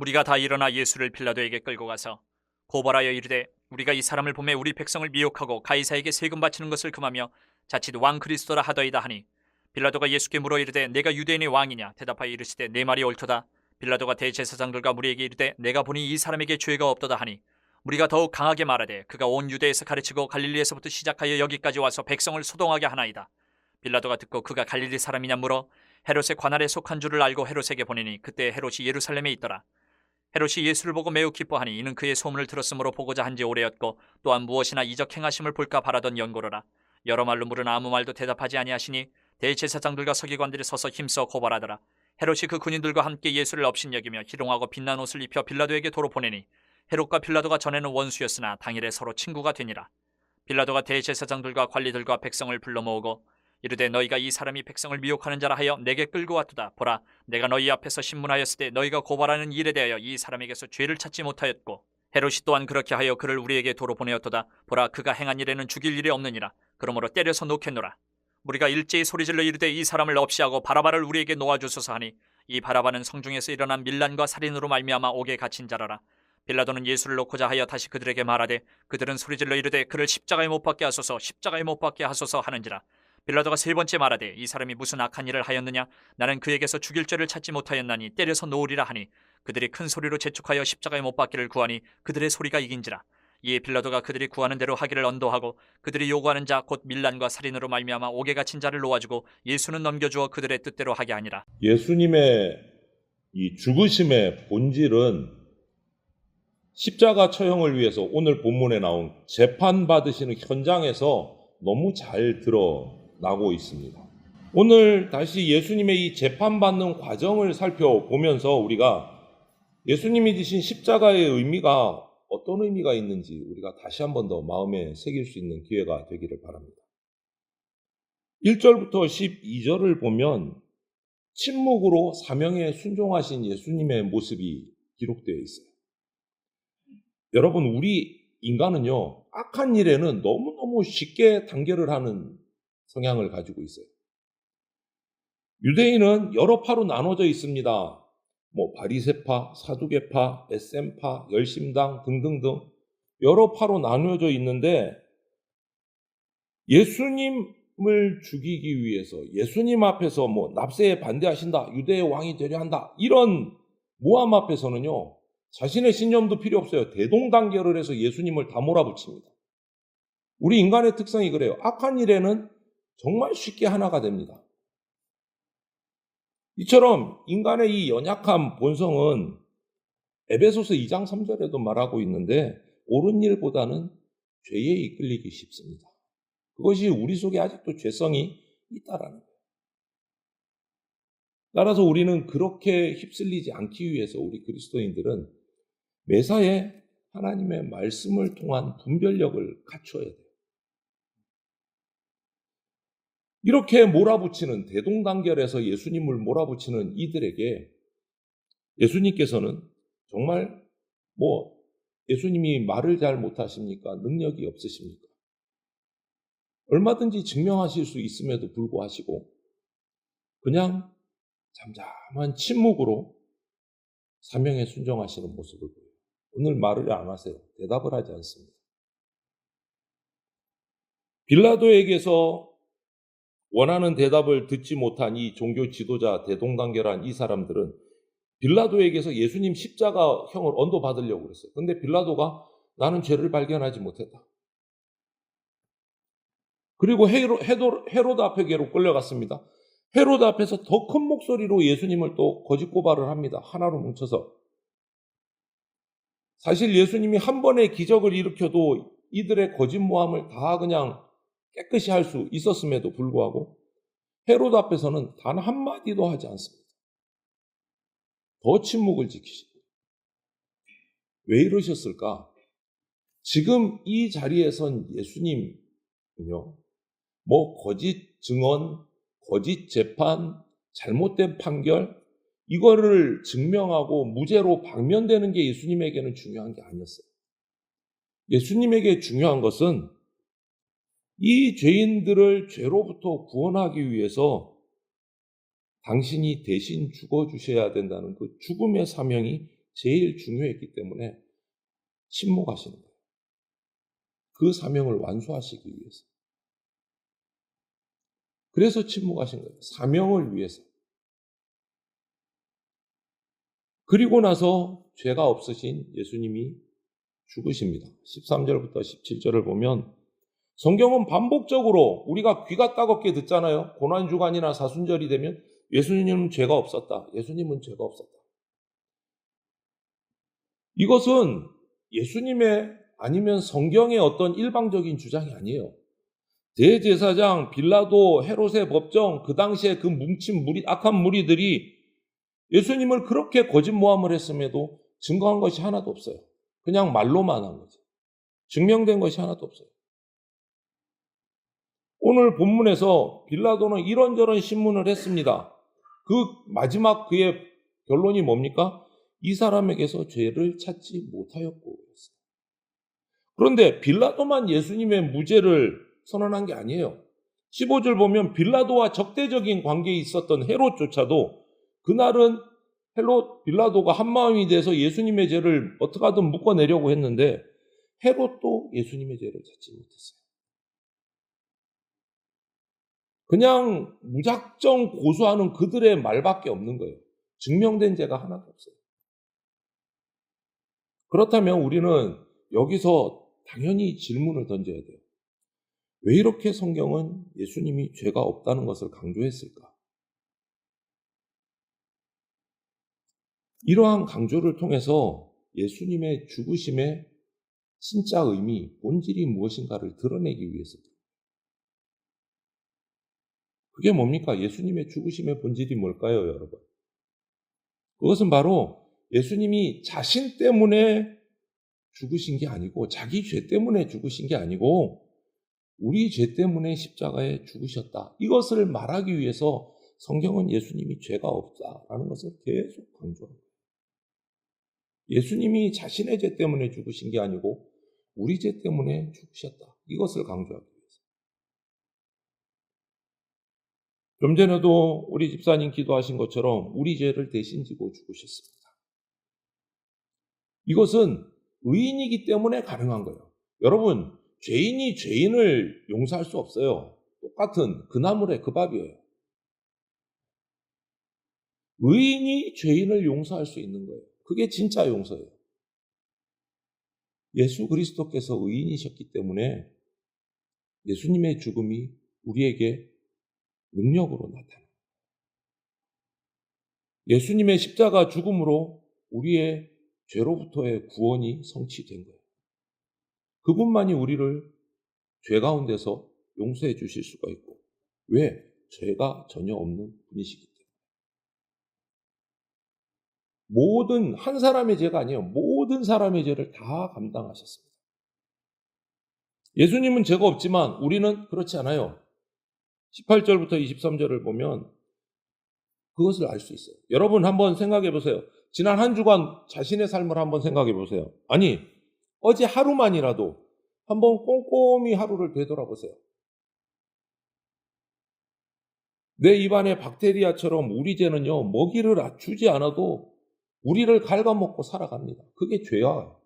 무리가 다 일어나 예수를 빌라도에게 끌고 가서 고발하여 이르되 우리가 이 사람을 보매 우리 백성을 미혹하고 가이사에게 세금 바치는 것을 금하며 자칫 왕 그리스도라 하더이다 하니 빌라도가 예수께 물어 이르되 내가 유대인의 왕이냐 대답하여 이르시되 내 말이 옳도다. 빌라도가 대제사장들과 무리에게 이르되 내가 보니 이 사람에게 죄가 없도다 하니 무리가 더욱 강하게 말하되 그가 온 유대에서 가르치고 갈릴리에서부터 시작하여 여기까지 와서 백성을 소동하게 하나이다. 빌라도가 듣고 그가 갈릴리 사람이냐 물어 헤롯의 관할에 속한 줄을 알고 헤롯에게 보내니 그때 헤롯이 예루살렘에 있더라. 헤롯이 예수를 보고 매우 기뻐하니 이는 그의 소문을 들었으므로 보고자 한지 오래였고 또한 무엇이나 이적 행하심을 볼까 바라던 연고로라. 여러 말로 물으나 아무 말도 대답하지 아니하시니 대제사장들과 서기관들이 서서 힘써 고발하더라. 헤롯이 그 군인들과 함께 예수를 업신여기며 희롱하고 빛난 옷을 입혀 빌라도에게 도로 보내니 헤롯과 빌라도가 전에는 원수였으나 당일에 서로 친구가 되니라. 빌라도가 대제사장들과 관리들과 백성을 불러 모으고 이르되 너희가 이 사람이 백성을 미혹하는 자라 하여 내게 끌고 왔도다. 보라, 내가 너희 앞에서 신문하였을 때 너희가 고발하는 일에 대하여 이 사람에게서 죄를 찾지 못하였고 헤롯이 또한 그렇게 하여 그를 우리에게 도로 보내었도다. 보라, 그가 행한 일에는 죽일 일이 없느니라. 그러므로 때려서 놓겠노라. 우리가 일제히 소리질러 이르되 이 사람을 없이하고 바라바를 우리에게 놓아주소서 하니 이 바라바는 성중에서 일어난 밀란과 살인으로 말미암아 옥에 갇힌 자라라. 빌라도는 예수를 놓고자 하여 다시 그들에게 말하되 그들은 소리질러 이르되 그를 십자가에 못 박게 하소서, 십자가에 못 박게 하소서 하는지라. 빌라도가 세 번째 말하되 이 사람이 무슨 악한 일을 하였느냐? 나는 그에게서 죽일 죄를 찾지 못하였나니 때려서 놓으리라 하니 그들이 큰 소리로 재촉하여 십자가에 못 박기를 구하니 그들의 소리가 이긴지라. 이에 빌라도가 그들이 구하는 대로 하기를 언도하고 그들이 요구하는 자 곧 밀란과 살인으로 말미암아 옥에 갇힌 자를 놓아주고 예수는 넘겨주어 그들의 뜻대로 하게 하니라. 예수님의 이 죽으심의 본질은 십자가 처형을 위해서 오늘 본문에 나온 재판받으시는 현장에서 너무 잘 드러나고 있습니다. 오늘 다시 예수님의 이 재판받는 과정을 살펴보면서 우리가 예수님이 지신 십자가의 의미가 어떤 의미가 있는지 우리가 다시 한 번 더 마음에 새길 수 있는 기회가 되기를 바랍니다. 1절부터 12절을 보면 침묵으로 사명에 순종하신 예수님의 모습이 기록되어 있어요. 여러분, 우리 인간은요, 악한 일에는 너무너무 쉽게 단결을 하는 성향을 가지고 있어요. 유대인은 여러 파로 나눠져 있습니다. 바리새파, 사두개파, 에셈파, 열심당 등등등 여러 파로 나누어져 있는데 예수님을 죽이기 위해서 예수님 앞에서 납세에 반대하신다, 유대의 왕이 되려 한다 이런 모함 앞에서는요 자신의 신념도 필요 없어요. 대동단결을 해서 예수님을 다 몰아붙입니다. 우리 인간의 특성이 그래요. 악한 일에는 정말 쉽게 하나가 됩니다. 이처럼 인간의 이 연약한 본성은 에베소서 2장 3절에도 말하고 있는데 옳은 일보다는 죄에 이끌리기 쉽습니다. 그것이 우리 속에 아직도 죄성이 있다라는 거예요. 따라서 우리는 그렇게 휩쓸리지 않기 위해서 우리 그리스도인들은 매사에 하나님의 말씀을 통한 분별력을 갖춰야 돼요. 이렇게 몰아붙이는 대동단결에서 예수님을 몰아붙이는 이들에게 예수님께서는 정말 예수님이 말을 잘 못하십니까? 능력이 없으십니까? 얼마든지 증명하실 수 있음에도 불구하고 그냥 잠잠한 침묵으로 사명에 순종하시는 모습을 보여요. 오늘 말을 안 하세요. 대답을 하지 않습니다. 빌라도에게서 원하는 대답을 듣지 못한 이 종교 지도자 대동단결한 이 사람들은 빌라도에게서 예수님 십자가형을 언도받으려고 그랬어요. 그런데 빌라도가 나는 죄를 발견하지 못했다. 그리고 헤로드 앞에게로 끌려갔습니다. 헤로드 앞에서 더 큰 목소리로 예수님을 또 거짓 고발을 합니다. 하나로 뭉쳐서. 사실 예수님이 한 번의 기적을 일으켜도 이들의 거짓 모함을 다 그냥 깨끗이 할 수 있었음에도 불구하고 헤로드 앞에서는 단 한마디도 하지 않습니다. 더 침묵을 지키십니다. 왜 이러셨을까? 지금 이 자리에 선 예수님은요, 거짓 증언, 거짓 재판, 잘못된 판결, 이거를 증명하고 무죄로 방면되는 게 예수님에게는 중요한 게 아니었어요. 예수님에게 중요한 것은 이 죄인들을 죄로부터 구원하기 위해서 당신이 대신 죽어주셔야 된다는 그 죽음의 사명이 제일 중요했기 때문에 침묵하시는 거예요. 그 사명을 완수하시기 위해서. 그래서 침묵하신 거예요. 사명을 위해서. 그리고 나서 죄가 없으신 예수님이 죽으십니다. 13절부터 17절을 보면 성경은 반복적으로 우리가 귀가 따갑게 듣잖아요. 고난주간이나 사순절이 되면 예수님은 죄가 없었다. 예수님은 죄가 없었다. 이것은 예수님의 아니면 성경의 어떤 일방적인 주장이 아니에요. 대제사장, 빌라도, 헤롯의 법정, 그 당시에 그 뭉친 악한 무리들이 예수님을 그렇게 거짓모함을 했음에도 증거한 것이 하나도 없어요. 그냥 말로만 한 거죠. 증명된 것이 하나도 없어요. 오늘 본문에서 빌라도는 이런저런 신문을 했습니다. 그 마지막 그의 결론이 뭡니까? 이 사람에게서 죄를 찾지 못하였고. 그런데 빌라도만 예수님의 무죄를 선언한 게 아니에요. 15절 보면 빌라도와 적대적인 관계에 있었던 헤롯조차도 그날은 빌라도가 한마음이 돼서 예수님의 죄를 어떻게 하든 묶어내려고 했는데 헤롯도 예수님의 죄를 찾지 못했어요. 그냥 무작정 고소하는 그들의 말밖에 없는 거예요. 증명된 죄가 하나도 없어요. 그렇다면 우리는 여기서 당연히 질문을 던져야 돼요. 왜 이렇게 성경은 예수님이 죄가 없다는 것을 강조했을까? 이러한 강조를 통해서 예수님의 죽으심의 진짜 의미, 본질이 무엇인가를 드러내기 위해서죠. 그게 뭡니까? 예수님의 죽으심의 본질이 뭘까요, 여러분? 그것은 바로 예수님이 자신 때문에 죽으신 게 아니고, 자기 죄 때문에 죽으신 게 아니고, 우리 죄 때문에 십자가에 죽으셨다. 이것을 말하기 위해서 성경은 예수님이 죄가 없다라는 것을 계속 강조합니다. 예수님이 자신의 죄 때문에 죽으신 게 아니고 우리 죄 때문에 죽으셨다. 이것을 강조하기 위해서. 좀 전에도 우리 집사님 기도하신 것처럼 우리 죄를 대신 지고 죽으셨습니다. 이것은 의인이기 때문에 가능한 거예요. 여러분, 죄인이 죄인을 용서할 수 없어요. 똑같은 그 나물에 그 밥이에요. 의인이 죄인을 용서할 수 있는 거예요. 그게 진짜 용서예요. 예수 그리스도께서 의인이셨기 때문에 예수님의 죽음이 우리에게 능력으로 나타납니다. 예수님의 십자가 죽음으로 우리의 죄로부터의 구원이 성취된 거예요. 그분만이 우리를 죄 가운데서 용서해 주실 수가 있고, 왜? 죄가 전혀 없는 분이시기 때문에. 모든 한 사람의 죄가 아니에요. 모든 사람의 죄를 다 감당하셨습니다. 예수님은 죄가 없지만 우리는 그렇지 않아요. 18절부터 23절을 보면 그것을 알 수 있어요. 여러분 한번 생각해 보세요. 지난 한 주간 자신의 삶을 한번 생각해 보세요. 아니, 어제 하루만이라도 한번 꼼꼼히 하루를 되돌아보세요. 내 입안의 박테리아처럼 우리 죄는요, 먹이를 주지 않아도 우리를 갉아먹고 살아갑니다. 그게 죄예요.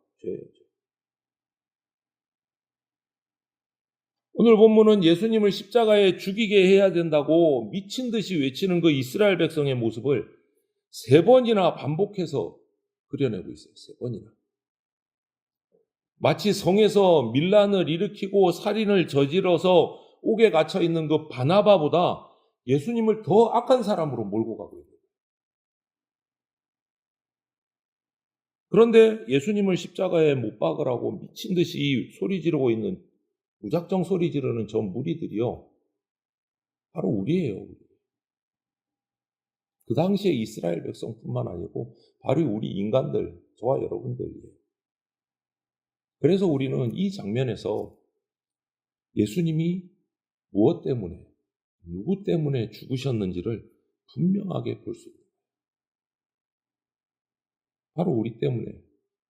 오늘 본문은 예수님을 십자가에 죽이게 해야 된다고 미친 듯이 외치는 그 이스라엘 백성의 모습을 3번이나 반복해서 그려내고 있어요. 3번이나. 마치 성에서 밀란을 일으키고 살인을 저질러서 옥에 갇혀 있는 그 바나바보다 예수님을 더 악한 사람으로 몰고 가고 있는 거예요. 그런데 예수님을 십자가에 못 박으라고 미친 듯이 소리 지르고 있는, 무작정 소리 지르는 저 무리들이요, 바로 우리예요. 그 당시에 이스라엘 백성뿐만 아니고 바로 우리 인간들, 저와 여러분들이에요. 그래서 우리는 이 장면에서 예수님이 무엇 때문에, 누구 때문에 죽으셨는지를 분명하게 볼 수 있어요. 바로 우리 때문에,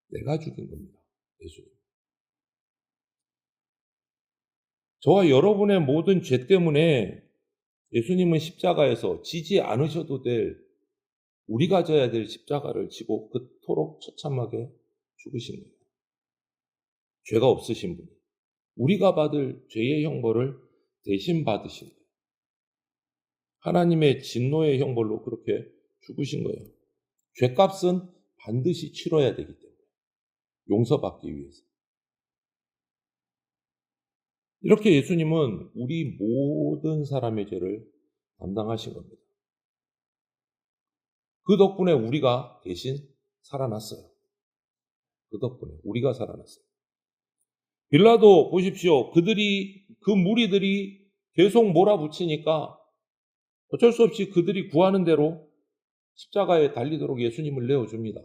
내가 죽인 겁니다. 예수님. 저와 여러분의 모든 죄 때문에 예수님은 십자가에서 지지 않으셔도 될 우리가 져야 될 십자가를 지고 그토록 처참하게 죽으신 거예요. 죄가 없으신 분이 우리가 받을 죄의 형벌을 대신 받으신 거예요. 하나님의 진노의 형벌로 그렇게 죽으신 거예요. 죄값은 반드시 치러야 되기 때문에 용서받기 위해서. 이렇게 예수님은 우리 모든 사람의 죄를 담당하신 겁니다. 그 덕분에 우리가 대신 살아났어요. 그 덕분에 우리가 살아났어요. 빌라도 보십시오. 그 무리들이 계속 몰아붙이니까 어쩔 수 없이 그들이 구하는 대로 십자가에 달리도록 예수님을 내어줍니다.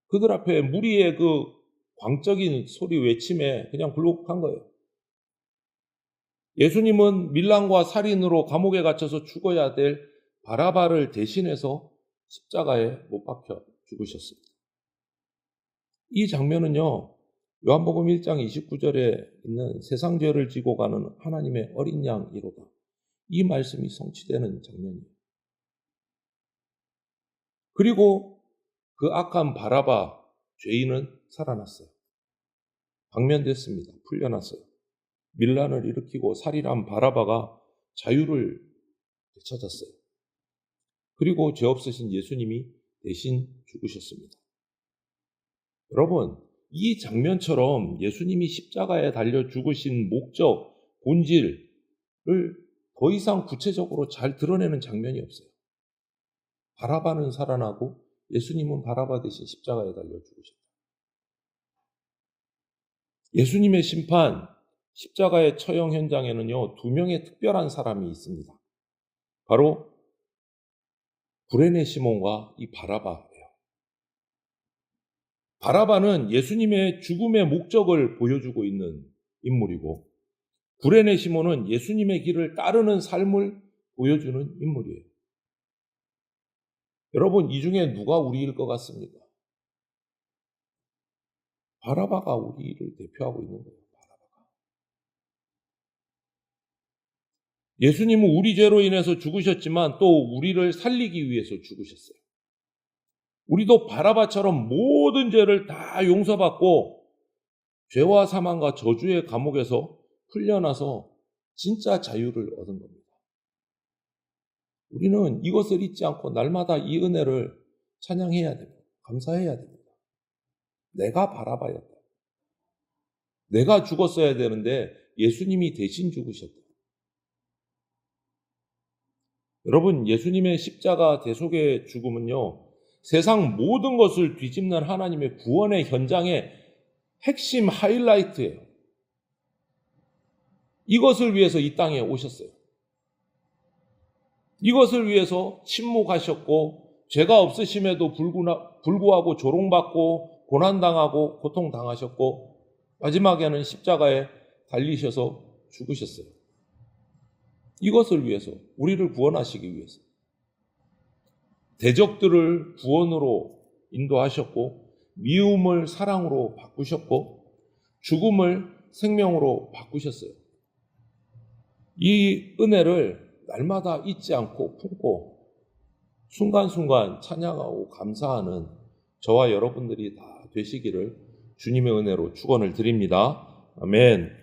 그들 앞에 무리의 그 광적인 소리 외침에 그냥 굴복한 거예요. 예수님은 밀란과 살인으로 감옥에 갇혀서 죽어야 될 바라바를 대신해서 십자가에 못 박혀 죽으셨습니다. 이 장면은요, 요한복음 1장 29절에 있는 세상 죄를 지고 가는 하나님의 어린 양이로다. 이 말씀이 성취되는 장면이에요. 그리고 그 악한 바라바 죄인은 살아났어요. 방면됐습니다. 풀려났어요. 밀란을 일으키고 살인한 바라바가 자유를 되찾았어요. 그리고 죄 없으신 예수님이 대신 죽으셨습니다. 여러분, 이 장면처럼 예수님이 십자가에 달려 죽으신 목적, 본질을 더 이상 구체적으로 잘 드러내는 장면이 없어요. 바라바는 살아나고 예수님은 바라바 대신 십자가에 달려 죽으셨다. 예수님의 심판, 십자가의 처형 현장에는요, 두 명의 특별한 사람이 있습니다. 바로 구레네 시몬과 이 바라바예요. 바라바는 예수님의 죽음의 목적을 보여주고 있는 인물이고, 구레네 시몬은 예수님의 길을 따르는 삶을 보여주는 인물이에요. 여러분, 이 중에 누가 우리일 것 같습니까? 바라바가 우리를 대표하고 있는 거예요. 바라바가. 예수님은 우리 죄로 인해서 죽으셨지만 또 우리를 살리기 위해서 죽으셨어요. 우리도 바라바처럼 모든 죄를 다 용서받고 죄와 사망과 저주의 감옥에서 풀려나서 진짜 자유를 얻은 겁니다. 우리는 이것을 잊지 않고 날마다 이 은혜를 찬양해야 됩니다. 감사해야 됩니다. 내가 바라바였다. 내가 죽었어야 되는데 예수님이 대신 죽으셨다. 여러분, 예수님의 십자가 대속의 죽음은요, 세상 모든 것을 뒤집는 하나님의 구원의 현장의 핵심 하이라이트예요. 이것을 위해서 이 땅에 오셨어요. 이것을 위해서 침묵하셨고 죄가 없으심에도 불구하고 조롱받고 고난당하고 고통당하셨고 마지막에는 십자가에 달리셔서 죽으셨어요. 이것을 위해서, 우리를 구원하시기 위해서. 대적들을 구원으로 인도하셨고 미움을 사랑으로 바꾸셨고 죽음을 생명으로 바꾸셨어요. 이 은혜를 날마다 잊지 않고 품고 순간순간 찬양하고 감사하는 저와 여러분들이 다 되시기를 주님의 은혜로 축원을 드립니다. 아멘.